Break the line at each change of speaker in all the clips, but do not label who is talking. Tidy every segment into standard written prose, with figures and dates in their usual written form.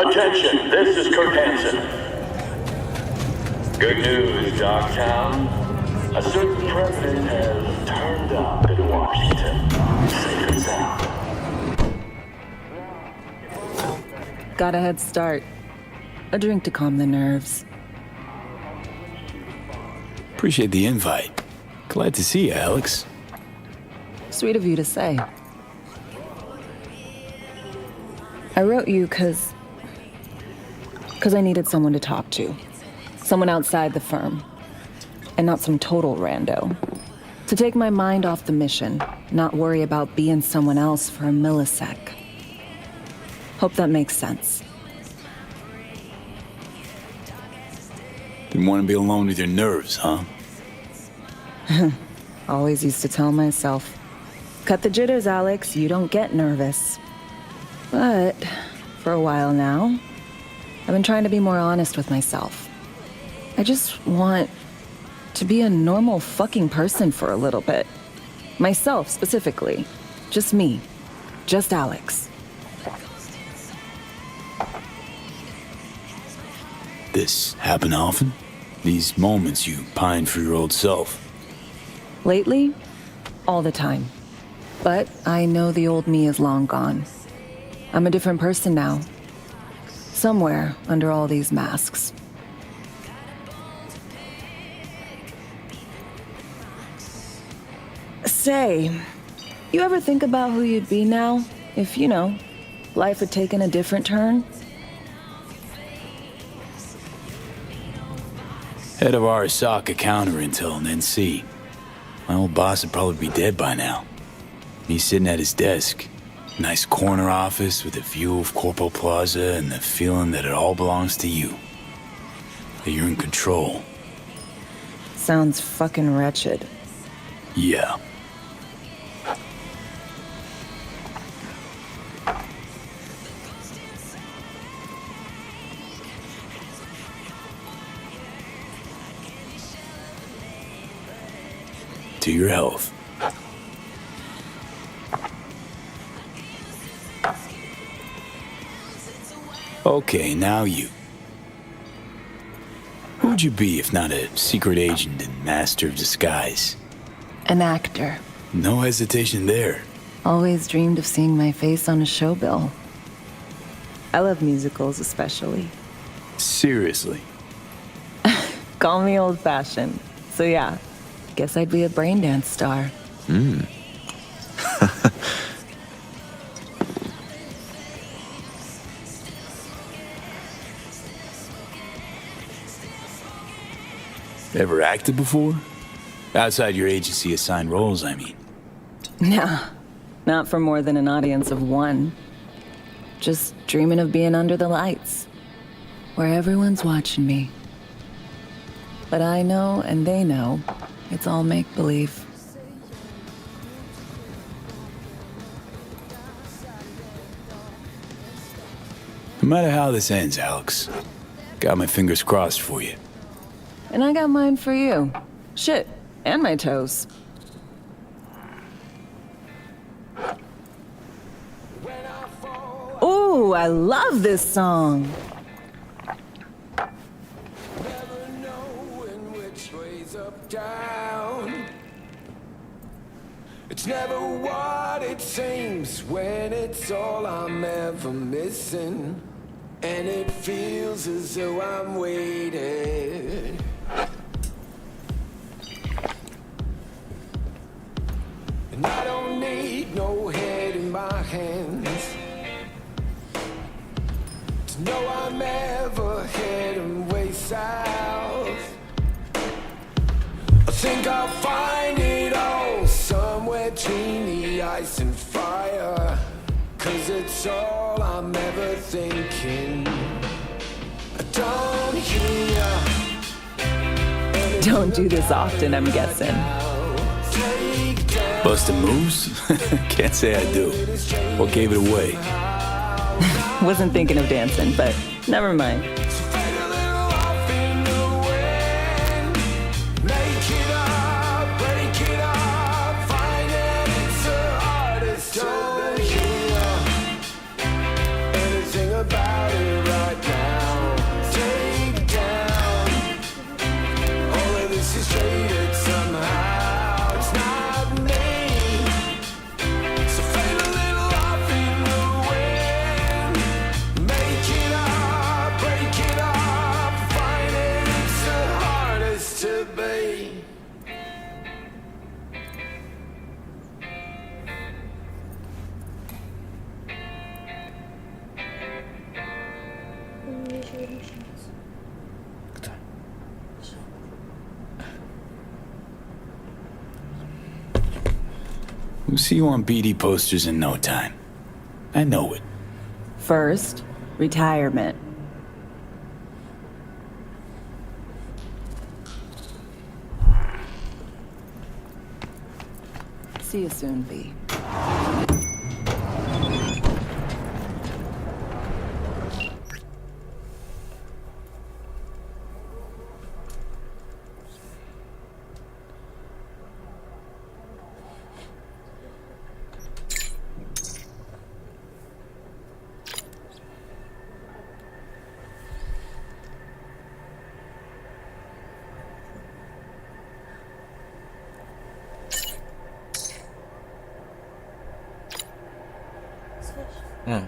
Attention, this is Kirk Hansen. Good news, Dogtown. A certain president has turned up in Washington. Safe and sound.
Got a head start. A drink to calm the nerves.
Appreciate the invite. Glad to see you, Alex.
Sweet of you to say. I wrote you because I needed someone to talk to. Someone outside the firm. And not some total rando. To take my mind off the mission, not worry about being someone else for a millisec. Hope that makes sense.
Didn't want to be alone with your nerves, huh?
Always used to tell myself, cut the jitters, Alex, you don't get nervous. But for a while now, I've been trying to be more honest with myself. I just want to be a normal fucking person for a little bit. Myself, specifically. Just me. Just Alex.
This happen often? These moments you pine for your old self?
Lately, all the time. But I know the old me is long gone. I'm a different person now. Somewhere under all these masks. Say, you ever think about who you'd be now if, life had taken a different turn?
Head of our Osaka counter-intel and NC. My old boss would probably be dead by now. He's sitting at his desk. Nice corner office with a view of Corpo Plaza and the feeling that it all belongs to you. That you're in control.
Sounds fucking wretched.
Yeah. To your health. Okay, now you. Who'd you be if not a secret agent and master of disguise?
An actor.
No hesitation there.
Always dreamed of seeing my face on a show bill. I love musicals especially.
Seriously.
Call me old-fashioned. So yeah, guess I'd be a braindance star.
Ever acted before? Outside your agency assigned roles, I mean.
Nah, not for more than an audience of one. Just dreaming of being under the lights, where everyone's watching me. But I know, and they know, it's all make-believe.
No matter how this ends, Alex, got my fingers crossed for you.
And I got mine for you. Shit, and my toes. Ooh, I love this song.
Never knowing which way's up, down. It's never what it seems when it's all I'm ever missing. And it feels as though I'm waiting. And I don't need no head in my hands to know I'm ever heading way south. I think I'll find it all somewhere between the ice and fire. 'Cause it's all I'm ever thinking. I don't hear.
Don't do this often, I'm guessing.
Bustin' moves? Can't say I do. What gave it away?
Wasn't thinking of dancing, but never mind.
About it right.
Кто?
We'll see you on BD posters in no time. I know it.
First, retirement. See you soon, V.
응.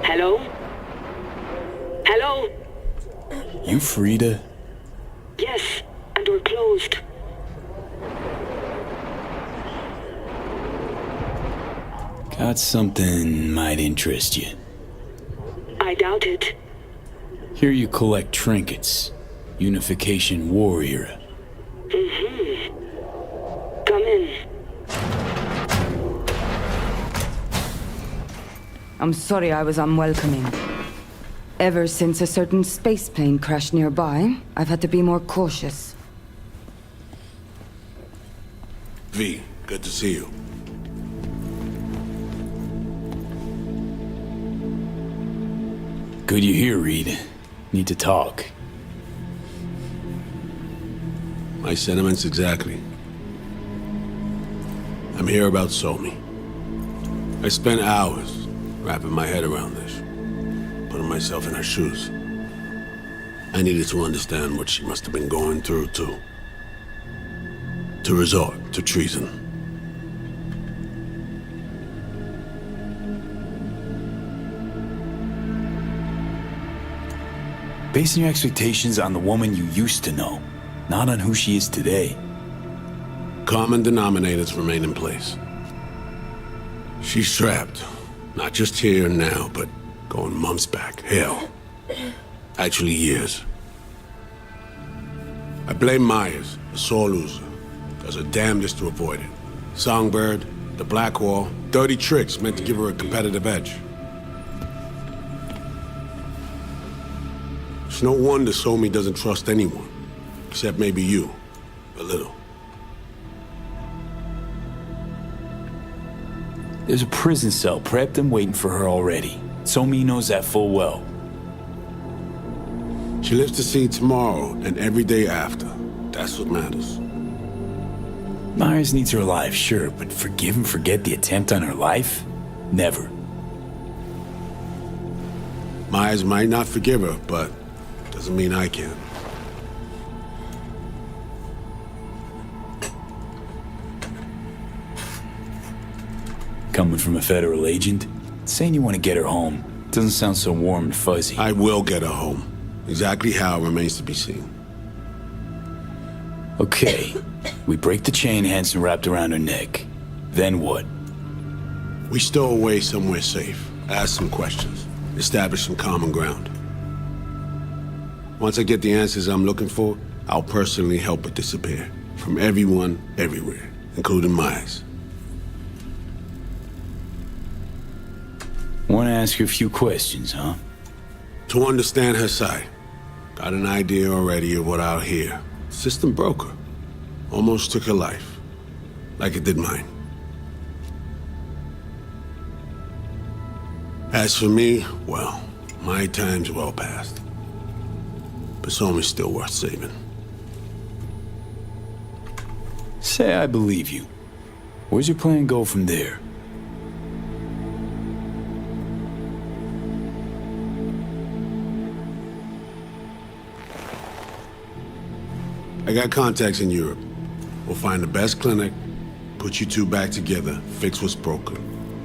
Hello? Hello?
You Frida?
Yes, and we're closed.
Got something might interest you.
I doubt it.
Here you collect trinkets. Unification War era.
Come in.
I'm sorry I was unwelcoming. Ever since a certain space plane crashed nearby, I've had to be more cautious.
V, good to see you.
Good you're here, Reed. Need to talk.
My sentiments exactly. I'm here about Somi. I spent hours wrapping my head around this, putting myself in her shoes. I needed to understand what she must have been going through to resort to treason.
Basing your expectations on the woman you used to know, not on who she is today.
Common denominators remain in place. She's trapped, not just here and now, but going months back. Hell. Actually years. I blame Myers, a sore loser. Does her damnedest to avoid it. Songbird, the Black Wall, dirty tricks meant to give her a competitive edge. It's no wonder Somi doesn't trust anyone, except maybe you, a little.
There's a prison cell prepped and waiting for her already. Somi knows that full well.
She lives to see tomorrow and every day after. That's what matters.
Myers needs her alive, sure, but forgive and forget the attempt on her life? Never.
Myers might not forgive her, but doesn't mean I can.
Coming from a federal agent? Saying you want to get her home doesn't sound so warm and fuzzy.
I will get her home. Exactly how remains to be seen.
Okay, we break the chain Hanson wrapped around her neck. Then what?
We stow away somewhere safe, ask some questions, establish some common ground. Once I get the answers I'm looking for, I'll personally help it disappear. From everyone, everywhere, including Myers.
Want to ask you a few questions, huh?
To understand her side. Got an idea already of what I'll hear. System broke her. Almost took her life. Like it did mine. As for me, well, my time's well past. But Somi's still worth saving.
Say I believe you. Where's your plan go from there?
I got contacts in Europe. We'll find the best clinic, put you two back together, fix what's broken.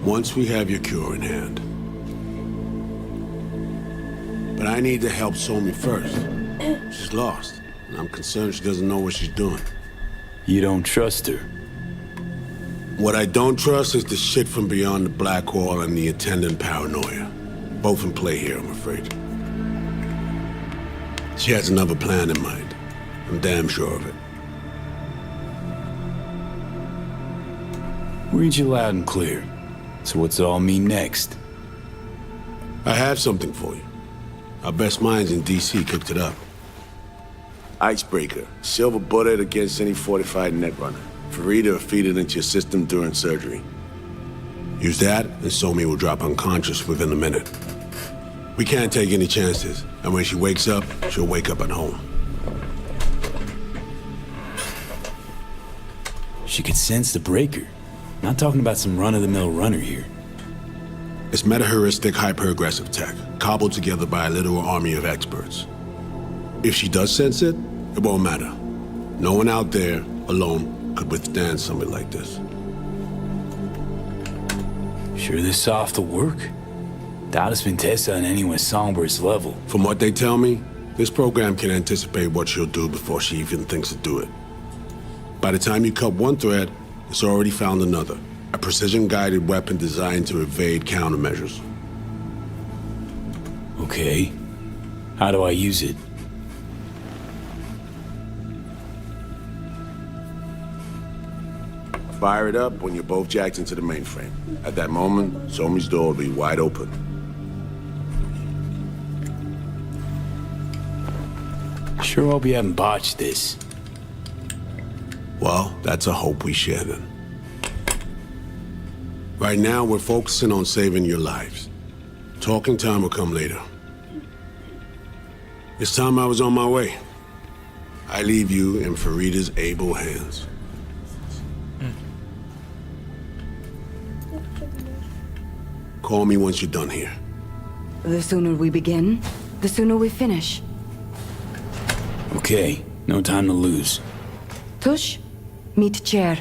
Once we have your cure in hand. But I need to help Somi first. She's lost, and I'm concerned she doesn't know what she's doing.
You don't trust her?
What I don't trust is the shit from beyond the black wall and the attendant paranoia. Both in play here, I'm afraid. She has another plan in mind. I'm damn sure of it.
Read you loud and clear. So what's it all mean next?
I have something for you. Our best minds in DC cooked it up. Icebreaker. Silver bullet against any fortified netrunner. Farida will feed it into your system during surgery. Use that, and Somi will drop unconscious within a minute. We can't take any chances, and when she wakes up, she'll wake up at home.
She could sense the breaker. Not talking about some run-of-the-mill runner here.
It's meta-heuristic, hyper-aggressive tech, cobbled together by a literal army of experts. If she does sense it, it won't matter. No one out there, alone, could withstand something like this.
Sure this soft will work? Doubt it's been tested on anyone Songbird's level.
From what they tell me, this program can anticipate what she'll do before she even thinks to do it. By the time you cut one thread, it's already found another. A precision-guided weapon designed to evade countermeasures.
Okay. How do I use it?
Fire it up when you're both jacked into the mainframe. At that moment, Somi's door will be wide open.
Sure hope you haven't botched this.
Well, that's a hope we share then. Right now, we're focusing on saving your lives. Talking time will come later. It's time I was on my way. I leave you in Farida's able hands. Call me once you're done here.
The sooner we begin, the sooner we finish.
Okay, no time to lose.
Tush, meet chair.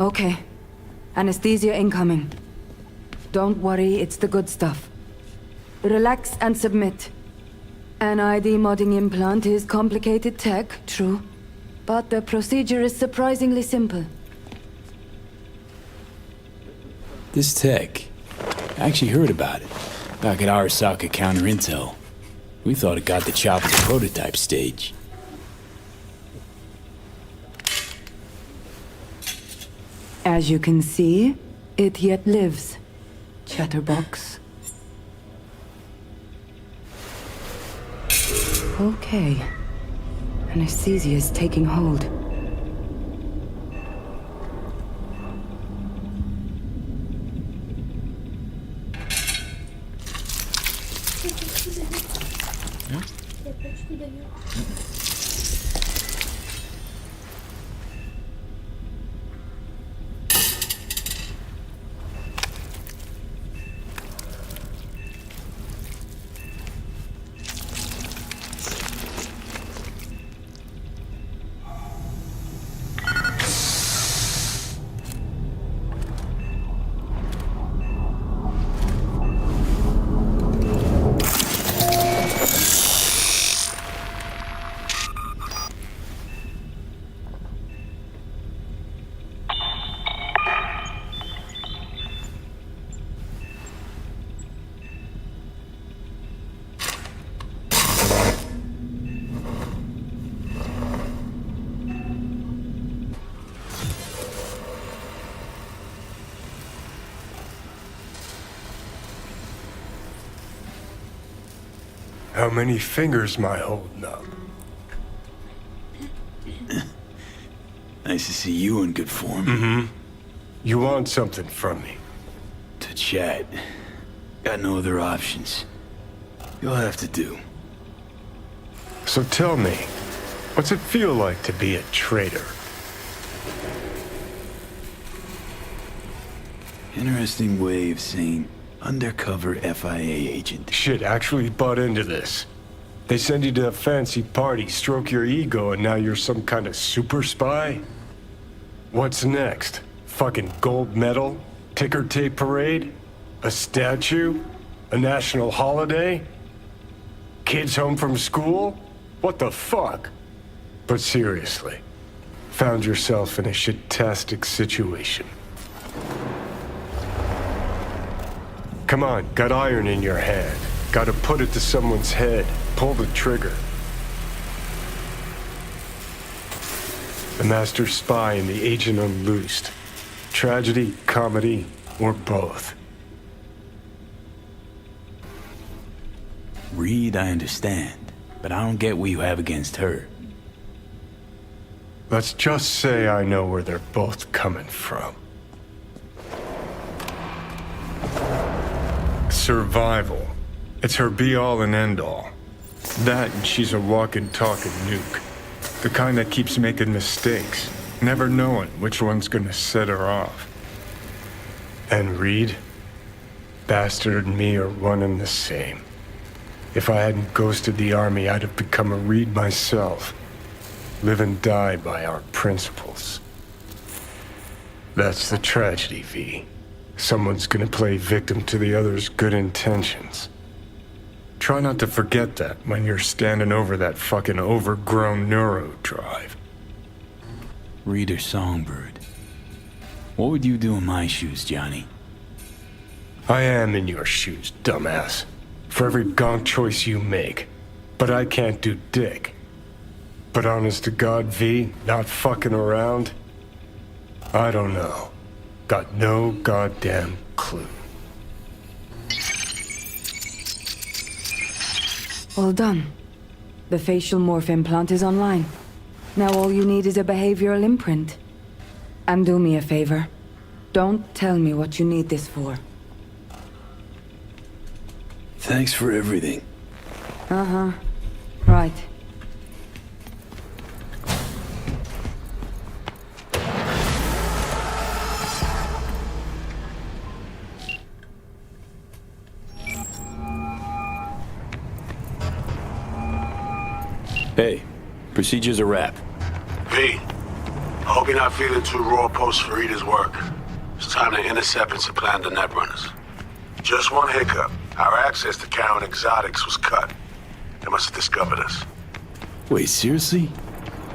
Okay. Anesthesia incoming. Don't worry, it's the good stuff. Relax and submit. An ID modding implant is complicated tech, true. But the procedure is surprisingly simple.
This tech, I actually heard about it. Back at Arasaka Counter Intel. We thought it got the chop at the prototype stage.
As you can see, it yet lives. Chatterbox. Okay. Anesthesia is taking hold.
How many fingers am I holding up?
Nice to see you in good form.
You want something from me?
To chat. Got no other options. You'll have to do.
So tell me, what's it feel like to be a traitor?
Interesting way of saying undercover FIA agent.
Shit, actually butt into this. They send you to a fancy party, stroke your ego, and now you're some kind of super spy? What's next? Fucking gold medal? Ticker tape parade? A statue? A national holiday? Kids home from school? What the fuck? But seriously, found yourself in a shit-tastic situation. Come on, got iron in your hand. Gotta put it to someone's head. Pull the trigger. The master spy and the agent unloosed. Tragedy, comedy, or both.
Reed, I understand, but I don't get what you have against her.
Let's just say I know where they're both coming from. Survival. It's her be-all and end-all. That and she's a walking, talking nuke. The kind that keeps making mistakes, never knowing which one's gonna set her off. And Reed? Bastard and me are one and the same. If I hadn't ghosted the army, I'd have become a Reed myself. Live and die by our principles. That's the tragedy, V. Someone's gonna play victim to the other's good intentions. Try not to forget that when you're standing over that fucking overgrown neuro drive.
Reader Songbird. What would you do in my shoes, Johnny?
I am in your shoes, dumbass. For every gonk choice you make. But I can't do dick. But honest to God, V, not fucking around? I don't know. Got no goddamn clue.
All done. The facial morph implant is online. Now all you need is a behavioral imprint. And do me a favor. Don't tell me what you need this for.
Thanks for everything.
Uh-huh. Right.
Hey, procedure's a wrap.
V, I hope you're not feeling too raw post Farida's work. It's time to intercept and supplant the netrunners. Just one hiccup. Our access to Karen Exotics was cut. They must have discovered us.
Wait, seriously?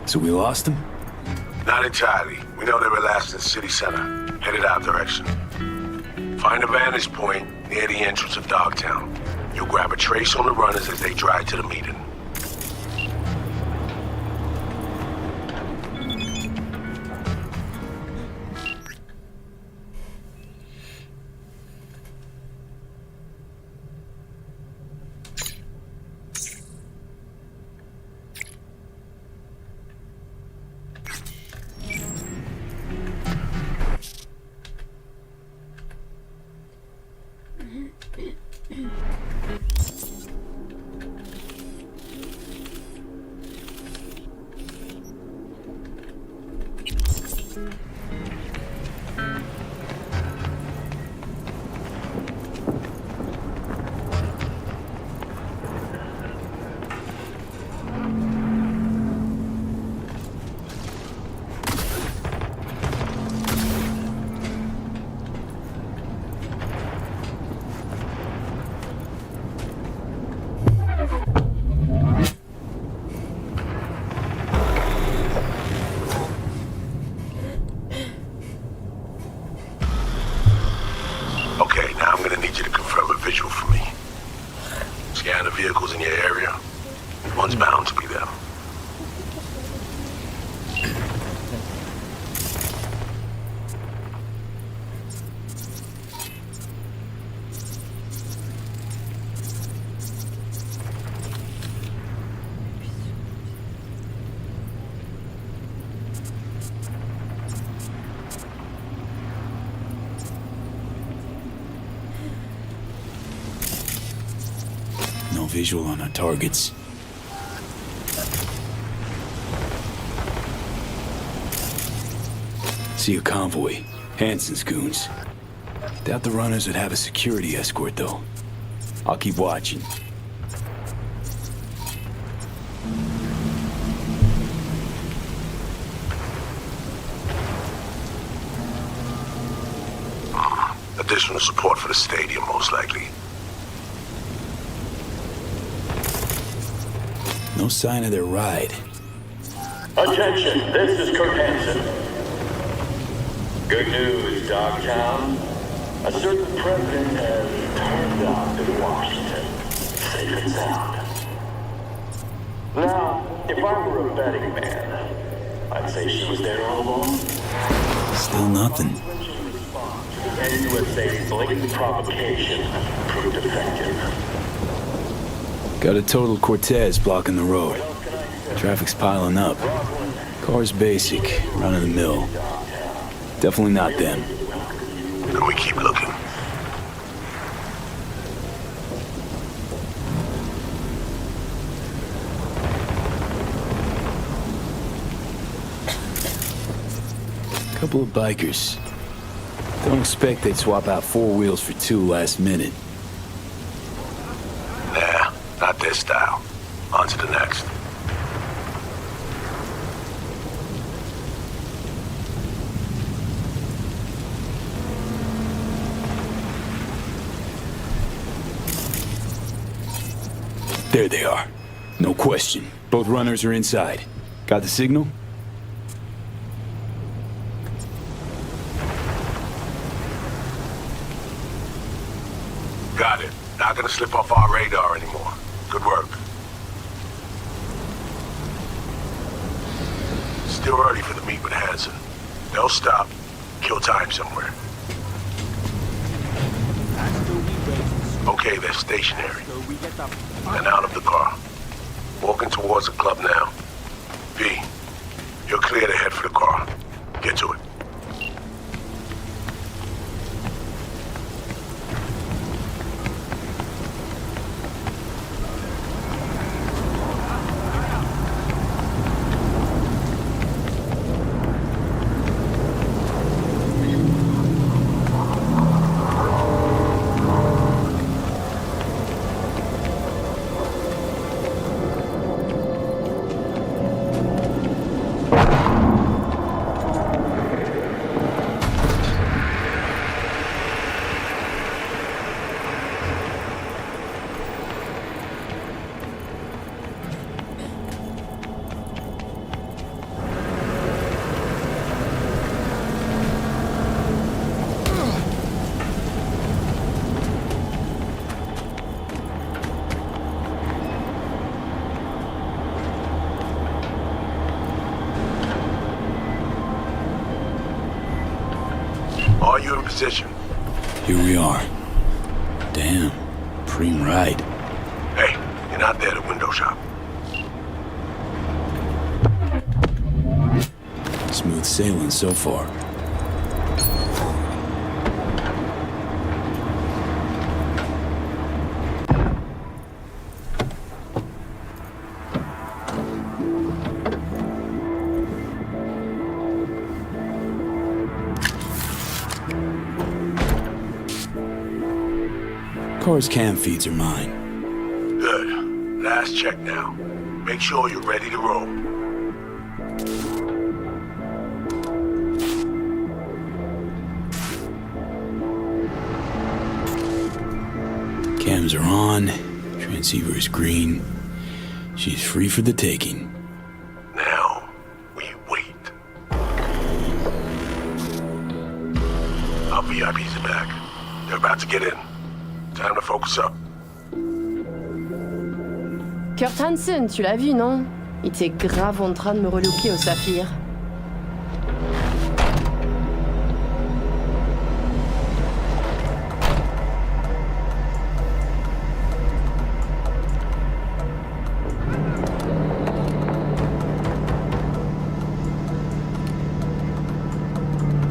So we lost them?
Not entirely. We know they were last in city center, headed our direction. Find a vantage point near the entrance of Dogtown. You'll grab a trace on the runners as they drive to the meeting. Okay, now I'm gonna need you to confirm a visual for me. Scan the vehicles in your area. One's bound to be them.
visual on our targets. See a convoy. Hansen's goons. Doubt the runners would have a security escort, though. I'll keep watching.
Additional support for the stadium, most likely.
No sign of their ride.
Attention, this is Kurt Hansen. Good news, Dogtown. A certain president has turned up in Washington, safe and sound. Now, if I were a betting man, I'd say she was there all along.
Still nothing.
NUSA's blatant provocation proved effective.
Got a total Cortez blocking the road. Traffic's piling up. Car's basic, run-of-the-mill. Definitely not them.
Then we keep looking.
Couple of bikers. Don't expect they'd swap out 4 wheels for 2 last minute.
Nah, not their style. On to the next.
There they are. No question. Both runners are inside. Got the signal?
Got it. Not gonna slip off our radar anymore. Good work. Still early for the meet with Hansen. They'll stop. Kill time somewhere. Okay, they're stationary. And out of the car. Walking towards the club now. V, you're clear to head for the car. Get to it. Are you in position?
Here we are. Damn. Preem ride.
Hey, you're not there to window shop.
Smooth sailing so far. Car's cam feeds are mine.
Good. Last check now. Make sure you're ready to roll.
Cams are on. Transceiver is green. She's free for the taking.
Now, we wait. Our VIPs are back. They're about to get in. Time to focus up.
Kurt Hansen, tu l'as vu, non? Il était grave en train de me relooker au saphir.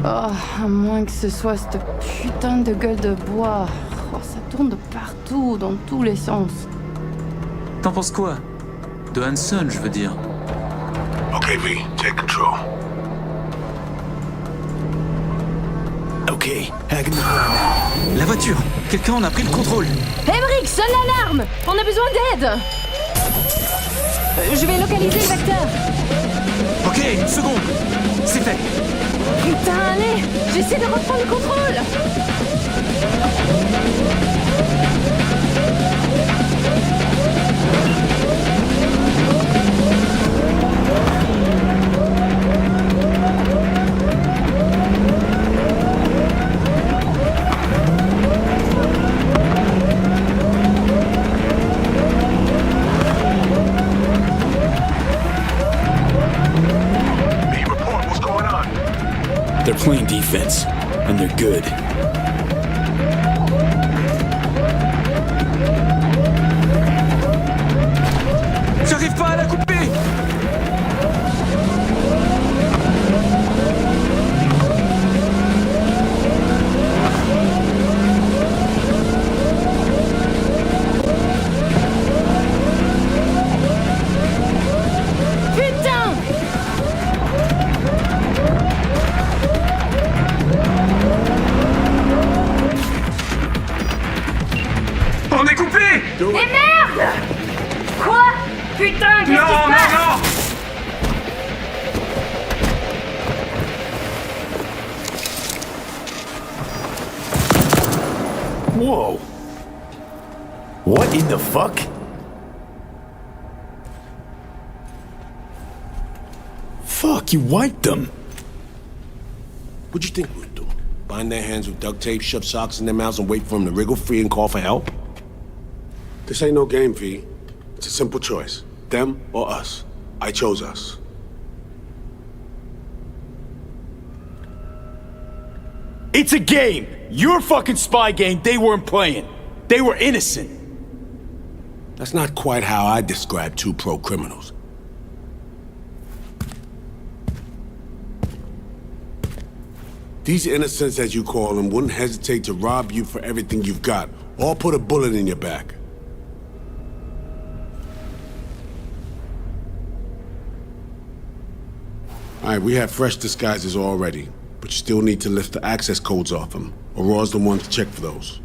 Oh, à moins que ce soit cette putain de gueule de bois. Oh, ça tourne de partout, dans tous les sens.
T'en penses quoi? De Hanson, je veux dire.
Okay, V, take control.
Okay, hacking the ground.
La voiture! Quelqu'un en a pris le contrôle!
Emmerich, sonne l'alarme! On a besoin d'aide! Je vais localiser le vecteur.
Ok, une seconde! C'est fait!
Putain, allez! J'essaie de reprendre le contrôle!
They're playing defense, and they're good.
J'arrive pas à la couper!
Putain!
On est coupé!
Mais merde! Quoi? Putain, qu'est-ce qui se passe?
Whoa! What in the fuck? Fuck, you wiped them!
What'd you think we'd do? Bind their hands with duct tape, shove socks in their mouths, and wait for them to wriggle free and call for help? This ain't no game, V. It's a simple choice. Them or us. I chose us.
It's a game! Your fucking spy game they weren't playing. They were innocent.
That's not quite how I describe two pro-criminals. These innocents, as you call them, wouldn't hesitate to rob you for everything you've got, or put a bullet in your back. Alright, we have fresh disguises already, but you still need to lift the access codes off them. Aurora's the one to check for those.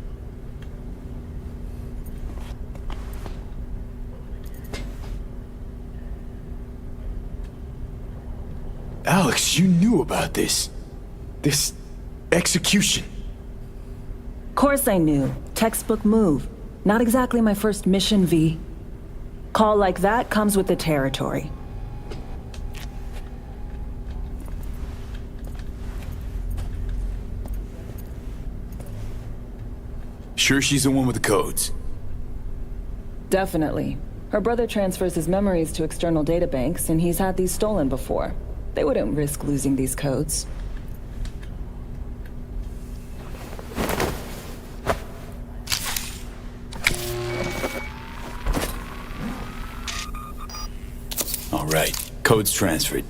Alex, you knew about this. This execution.
Course I knew. Textbook move. Not exactly my first mission, V. Call like that comes with the territory.
Sure she's the one with the codes?
Definitely. Her brother transfers his memories to external databanks, and he's had these stolen before. They wouldn't risk losing these codes.
All right, codes transferred.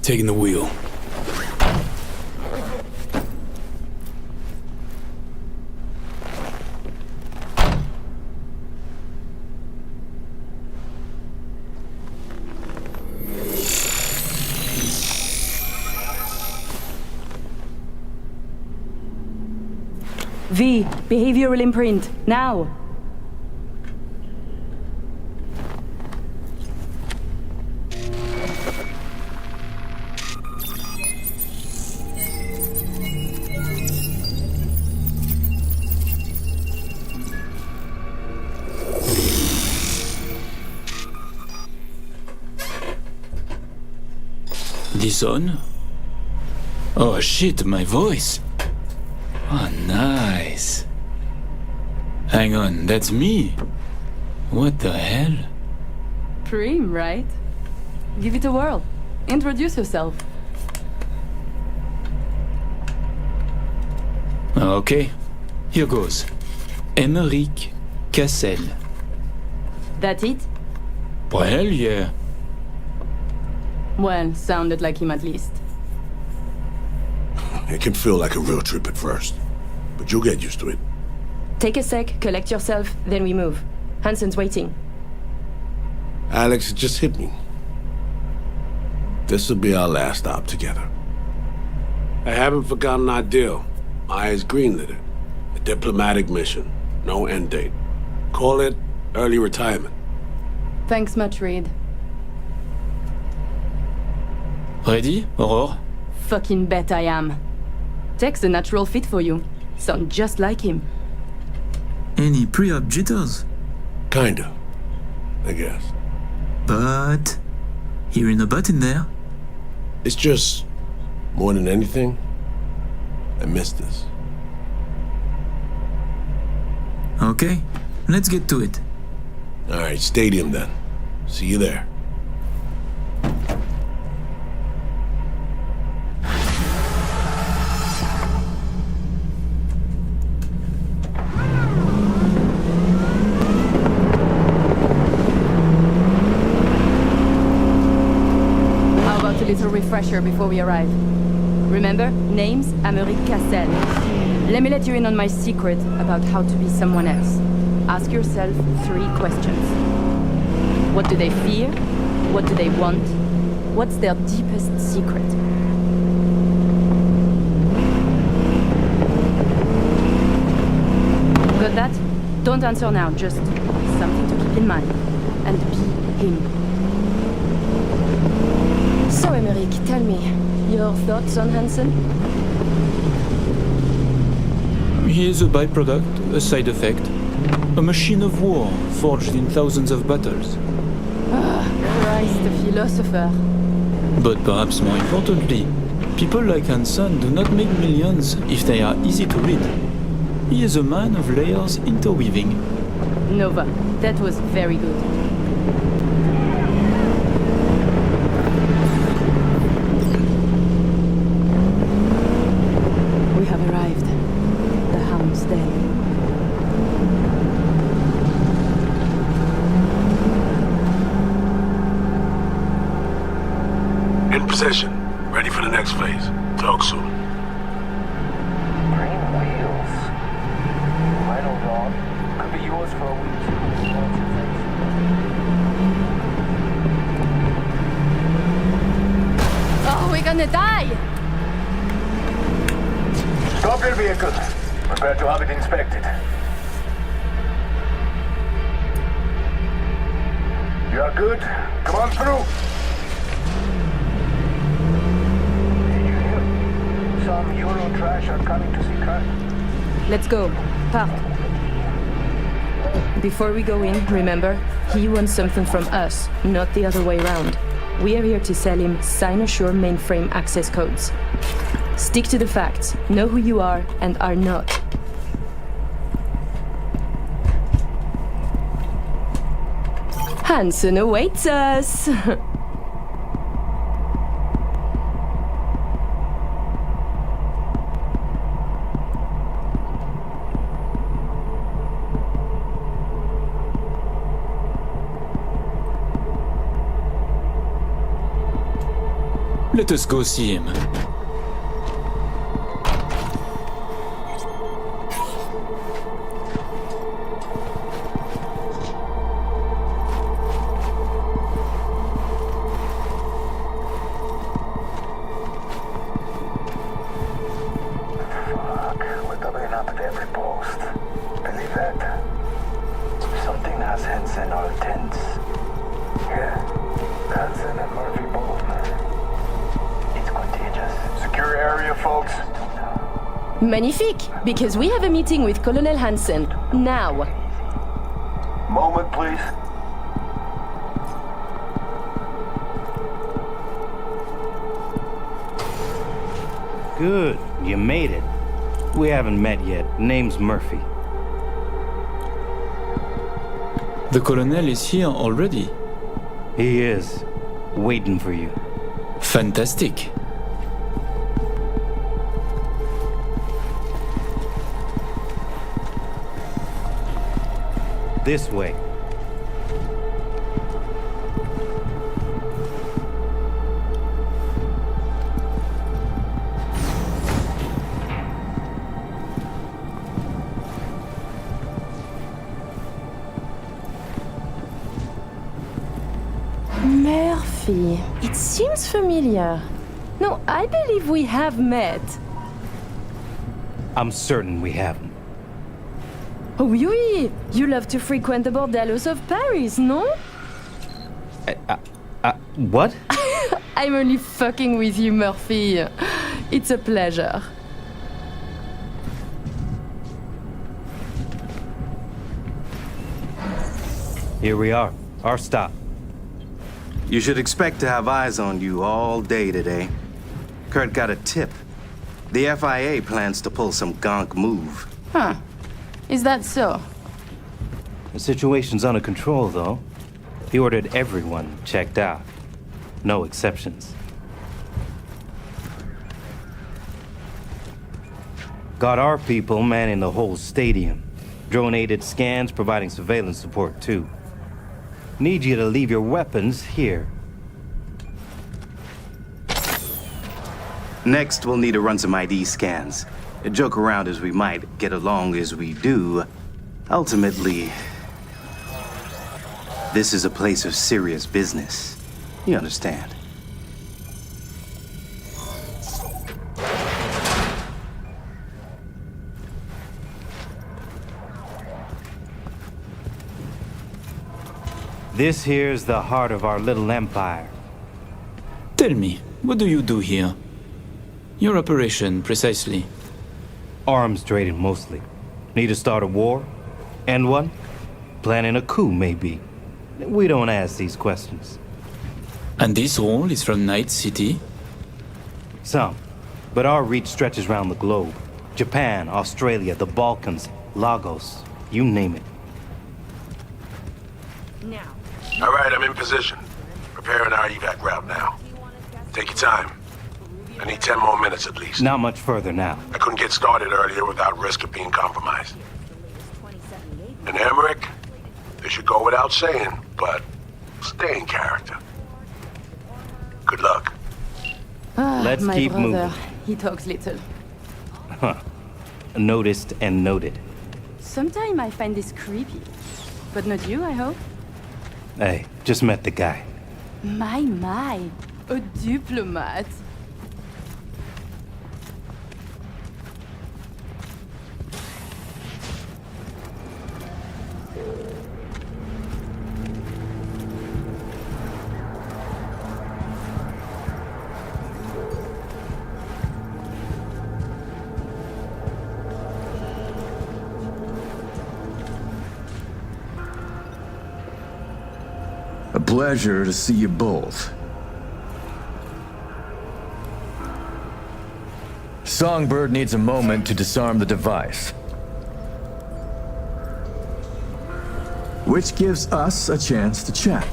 Taking the wheel.
V, behavioral imprint, now!
Dishonne? Oh shit, my voice. Oh, nice. Hang on, that's me. What the hell?
Prim, right? Give it a whirl. Introduce yourself.
Okay, here goes. Emeric Cassel.
That it?
Well, yeah.
Well, sounded like him at least.
It can feel like a road trip at first, but you'll get used to it.
Take a sec, collect yourself, then we move. Hansen's waiting.
Alex, it just hit me. This'll be our last stop together. I haven't forgotten our deal. Eyes greenlit it. A diplomatic mission. No end date. Call it early retirement.
Thanks much, Reed.
Ready, Aurore?
Fucking bet I am. Tech's a natural fit for you. Sound just like him.
Any pre-op jitters?
Kinda, I guess.
But... hearing a but in there.
It's just, more than anything, I miss this.
Okay, let's get to it.
Alright, stadium then. See you there.
How about a little refresher before we arrive? Remember, name's Emeric Cassel. Let me let you in on my secret about how to be someone else. Ask yourself 3 questions. What do they fear? What do they want? What's their deepest secret? Got that? Don't answer now, just something to keep in mind. And be him. So, Emeric, tell me, your thoughts on Hansen?
He is a byproduct, a side effect. A machine of war, forged in thousands of battles.
Ah, Christ, a philosopher.
But perhaps more importantly, people like Hansen do not make millions if they are easy to read. He is a man of layers interweaving.
Nova, that was very good. We have arrived. The hound's dead.
In possession. Ready for the next phase. Talk soon.
Green wheels. Right, old dog. Could be yours for a week.
Oh, we're gonna die!
Stop your vehicle. Prepare to have it inspected. You are good? Come on through. Did you hear? Some Euro trash are coming to see crime.
Let's go. Park. Before we go in, remember, he wants something from us, not the other way around. We are here to sell him Sign-Assure mainframe access codes. Stick to the facts, know who you are and are not. Hansen awaits us!
Let us go see him.
We're doubling up at every post. Believe that? Something has Hansen all tense. Yeah, Hansen and Murphy both. It's contagious. Secure area, folks.
Magnifique! Because we have a meeting with Colonel Hansen. Now.
Moment, please.
Good, you made it. We haven't met yet. Name's Murphy.
The colonel is here already.
He is. Waiting for you.
Fantastic.
This way.
Murphy. It seems familiar. No, I believe we have met.
I'm certain we haven't.
Oh, oui, oui. You love to frequent the bordellos of Paris, no?
What?
I'm only fucking with you, Murphy. It's a pleasure.
Here we are. Our stop.
You should expect to have eyes on you all day today. Kurt got a tip. The FIA plans to pull some gonk move.
Huh. Is that so?
The situation's under control, though. He ordered everyone checked out. No exceptions. Got our people manning the whole stadium. Drone-aided scans providing surveillance support, too. Need you to leave your weapons here.
Next, we'll need to run some ID scans. Joke around as we might, get along as we do. Ultimately, this is a place of serious business. You understand?
This here's the heart of our little empire.
Tell me, what do you do here? Your operation, precisely.
Arms trading mostly. Need to start a war? End one? Planning a coup, maybe. We don't ask these questions.
And this role is from Night City?
Some. But our reach stretches around the globe. Japan, Australia, the Balkans, Lagos, you name it.
Now.
All right, I'm in position. Preparing our evac route now. Take your time. I need 10 more minutes at least.
Not much further now.
I couldn't get started earlier without risk of being compromised. And Emmerich, this should go without saying, but stay in character. Good luck.
Let's
my
keep
brother.
moving.
He talks little.
Huh. Noticed and noted.
Sometimes I find this creepy. But not you, I hope?
Hey, just met the guy.
My. A diplomat.
A pleasure to see you both. Songbird needs a moment to disarm the device. Which gives us a chance to chat.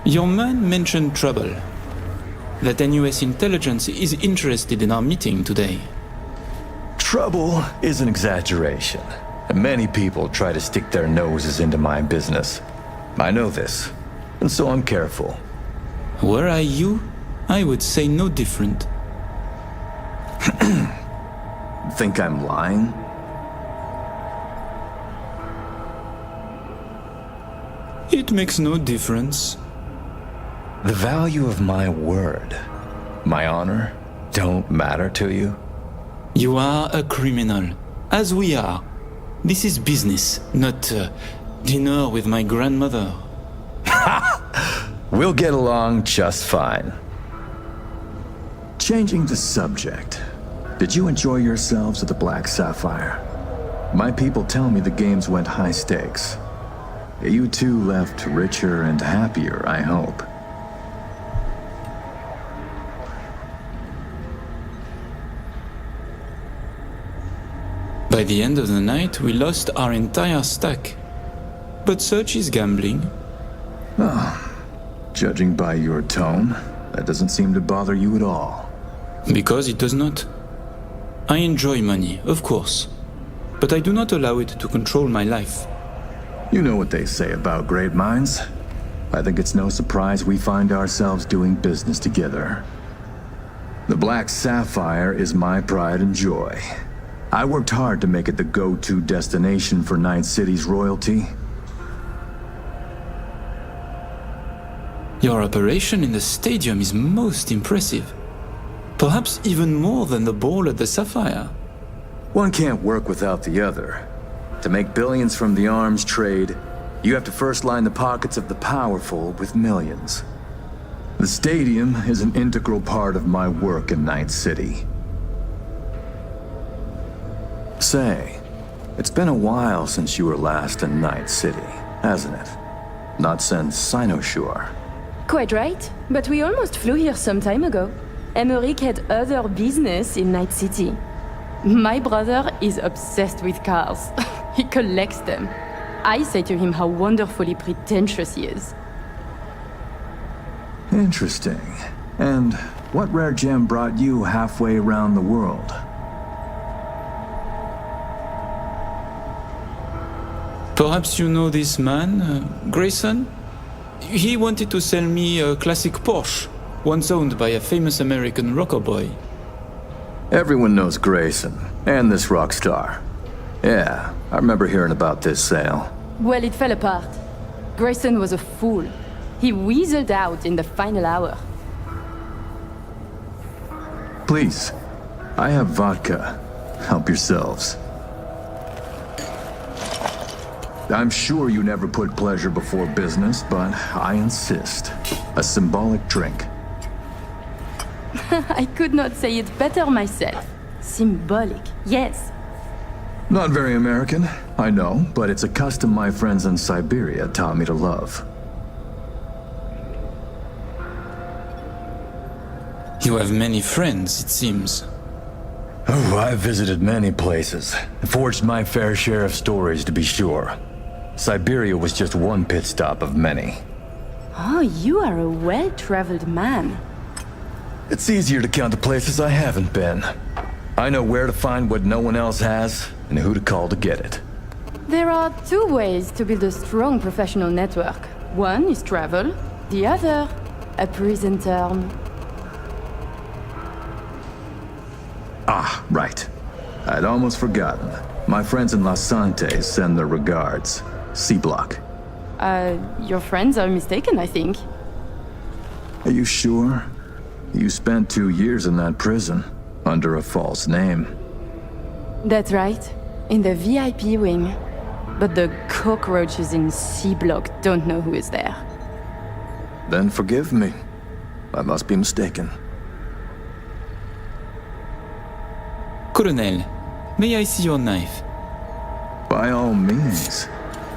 Your man mentioned trouble. That NUS intelligence is interested in our meeting today.
Trouble is an exaggeration. Many people try to stick their noses into my business. I know this, and so I'm careful.
Were I you, I would say no different.
Think I'm lying?
It makes no difference.
The value of my word, my honor, don't matter to you?
You are a criminal, as we are. This is business, not dinner with my grandmother.
We'll get along just fine. Changing the subject. Did you enjoy yourselves at the Black Sapphire? My people tell me the games went high stakes. You two left richer and happier, I hope.
By the end of the night, we lost our entire stack. But such is gambling.
Judging by your tone, that doesn't seem to bother you at all.
Because it does not. I enjoy money, of course. But I do not allow it to control my life.
You know what they say about great minds. I think it's no surprise we find ourselves doing business together. The Black Sapphire is my pride and joy. I worked hard to make it the go-to destination for Night City's royalty.
Your operation in the stadium is most impressive. Perhaps even more than the ball at the Sapphire.
One can't work without the other. To make billions from the arms trade, you have to first line the pockets of the powerful with millions. The stadium is an integral part of my work in Night City. Say, it's been a while since you were last in Night City, hasn't it? Not since Sinosure.
Quite right, but we almost flew here some time ago. Emmerich had other business in Night City. My brother is obsessed with cars. He collects them. I say to him how wonderfully pretentious he is.
Interesting. And what rare gem brought you halfway around the world?
Perhaps you know this man, Grayson? He wanted to sell me a classic Porsche, once owned by a famous American rocker boy.
Everyone knows Grayson, and this rock star. Yeah, I remember hearing about this sale.
Well, it fell apart. Grayson was a fool. He weaseled out in the final hour.
Please, I have vodka. Help yourselves. I'm sure you never put pleasure before business, but I insist. A symbolic drink.
I could not say it better myself. Symbolic, yes.
Not very American, I know, but it's a custom my friends in Siberia taught me to love.
You have many friends, it seems.
Oh, I've visited many places. Forged my fair share of stories, to be sure. Siberia was just one pit stop of many.
Oh, you are a well-traveled man.
It's easier to count the places I haven't been. I know where to find what no one else has, and who to call to get it.
There are two ways to build a strong professional network. One is travel, the other, a prison term.
Ah, right. I'd almost forgotten. My friends in Los Santos send their regards. C-Block.
Your friends are mistaken, I think.
Are you sure? You spent 2 years in that prison, under a false name.
That's right, in the VIP wing. But the cockroaches in C-Block don't know who is there.
Then forgive me. I must be mistaken.
Colonel, may I see your knife?
By all means.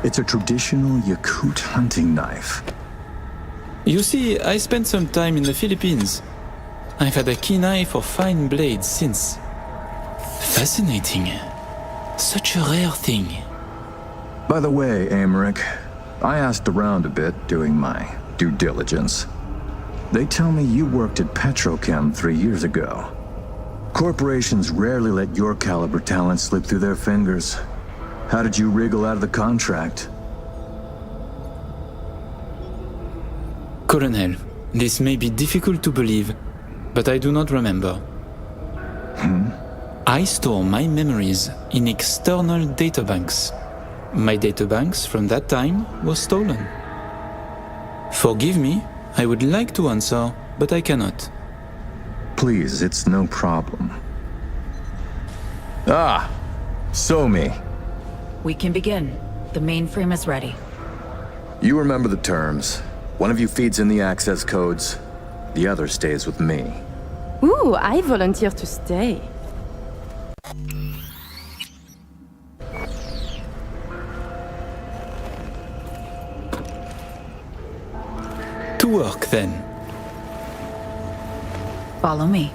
It's a traditional Yakut hunting knife.
You see, I spent some time in the Philippines. I've had a keen eye for fine blades since. Fascinating. Such a rare thing.
By the way, Emmerich, I asked around a bit doing my due diligence. They tell me you worked at Petrochem 3 years ago. Corporations rarely let your caliber talent slip through their fingers. How did you wriggle out of the contract?
Colonel, this may be difficult to believe, but I do not remember. I store my memories in external databanks. My databanks from that time were stolen. Forgive me, I would like to answer, but I cannot.
Please, it's no problem. Ah, Somi.
We can begin. The mainframe is ready.
You remember the terms. One of you feeds in the access codes. The other stays with me.
Ooh, I volunteer to stay.
To work then.
Follow me.